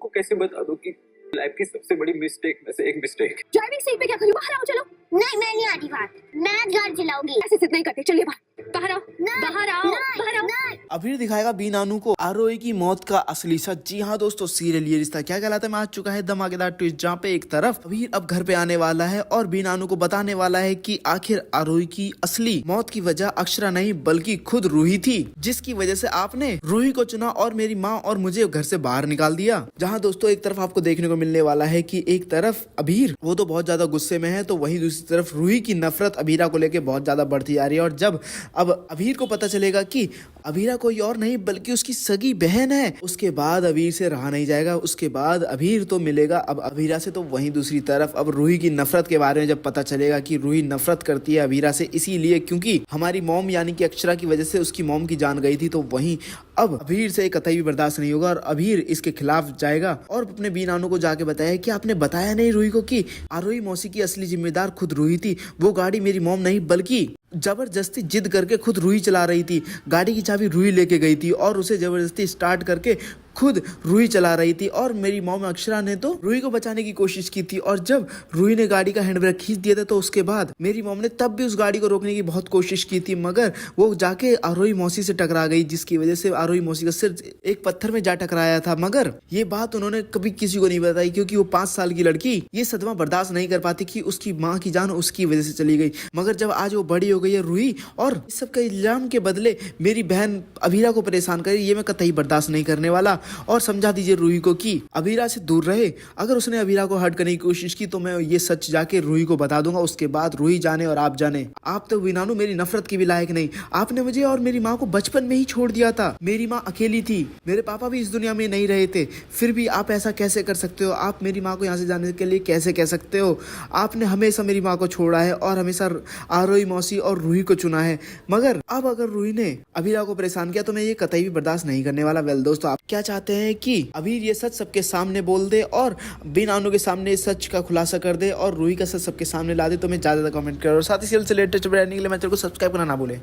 को कैसे बता दूं कि लाइफ की सबसे बड़ी मिस्टेक में से एक मिस्टेक। ड्राइविंग सीट पे क्या करूं? बाहर आओ चलो। नहीं, मैं नहीं आती बात, मैं आज गाड़ी चलाऊंगी। ऐसे जिद नहीं करते, चलिए बाहर आओ, नहीं, बाहर आओ, बाहर आओ। नहीं। अभी दिखाएगा बी नानू को आरोही की मौत का असली सच। जी हाँ दोस्तों, सीरियल ये रिश्ता क्या कहलाता है में आ चुका है धमाकेदार ट्विस्ट, जहाँ पे एक तरफ अभी अब घर पे आने वाला है और बी नानू को बताने वाला है कि आखिर आरोही की असली मौत की वजह अक्षरा नहीं बल्कि खुद रूही थी, जिसकी वजह से आपने रूही को चुना और मेरी माँ और मुझे घर से बाहर निकाल दिया। जहाँ दोस्तों एक तरफ आपको देखने को मिलने वाला है कि एक तरफ अबीर वो तो बहुत ज्यादा गुस्से में है, तो वहीं दूसरी तरफ रूही की नफरत अबीरा को लेके बहुत ज्यादा बढ़ती जा रही है। और जब अब अबीर को पता चलेगा कि अबीरा कोई और नहीं बल्कि उसकी सगी बहन है, उसके बाद अबीर से रहा नहीं जाएगा। उसके बाद अबीर तो मिलेगा अब अबीरा से, तो वहीं दूसरी तरफ अब रूही की नफरत के बारे में जब पता चलेगा कि रूही नफरत करती है अबीरा से इसीलिए क्योंकि हमारी मॉम यानी कि अक्षरा की वजह से उसकी मॉम की जान गई थी, तो वहीं अब अबीर से कतई भी बर्दाश्त नहीं होगा और अबीर इसके खिलाफ जाएगा और अपने बी नानू को जाके बताया कि आपने बताया नहीं रूही को कि आरोही मौसी की असली जिम्मेदार खुद रूही थी, वो गाड़ी मेरी मॉम नहीं बल्कि जबरदस्ती जिद करके खुद रूही चला रही थी। गाड़ी की चाबी रूही लेके गई थी और उसे जबरदस्ती स्टार्ट करके खुद रूही चला रही थी और मेरी मॉम अक्षरा ने तो रूही को बचाने की कोशिश की थी। और जब रूही ने गाड़ी का हैंड ब्रेक खींच दिया था तो उसके बाद मेरी मॉम ने तब भी उस गाड़ी को रोकने की बहुत कोशिश की थी, मगर वो जाके आरोही मौसी से टकरा गई, जिसकी वजह से आरोही मौसी का सिर एक पत्थर में जा टकराया था। मगर ये बात उन्होंने कभी किसी को नहीं बताई क्योंकि वो 5 साल की लड़की ये सदमा बर्दाश्त नहीं कर पाती कि उसकी माँ की जान उसकी वजह से चली गई। मगर जब आज वो बड़ी हो गई है रूही और इस सब का इल्जाम के बदले मेरी बहन अबीरा को परेशान करे, ये मैं कतई बर्दाश्त नहीं करने वाला। और समझा दीजिए रूही को कि अबीरा से दूर रहे। अगर उसने अबीरा को हर्ट करने की कोशिश की तो मैं ये सच जाके रूही को बता दूंगा, उसके बाद रूही जाने और आप जाने। आप तो बी नानू मेरी नफरत के भी लायक नहीं, आपने मुझे और मेरी माँ को बचपन में ही छोड़ दिया था। मेरी माँ अकेली थी, मेरे पापा भी इस दुनिया में नहीं रहे थे, फिर भी आप ऐसा कैसे कर सकते हो? आप मेरी माँ को यहाँ से जाने के लिए कैसे कह सकते हो? आपने हमेशा मेरी माँ को छोड़ा है और हमेशा आरोही मौसी और रूही को चुना है, मगर अब अगर रूही ने अबीरा को परेशान किया तो मैं ये कतई भी बर्दाश्त नहीं करने वाला। वेल दोस्तों, आप क्या चाहते हैं कि अबीर ये सच सबके सामने बोल दे और बी नानू के सामने सच का खुलासा कर दे और रूही का सच सबके सामने ला दे? तो मैं ज्यादा कमेंट करो और साथ ही से रिलेटेड रहने के लिए मैं तेरे को सब्सक्राइब करना ना भूले।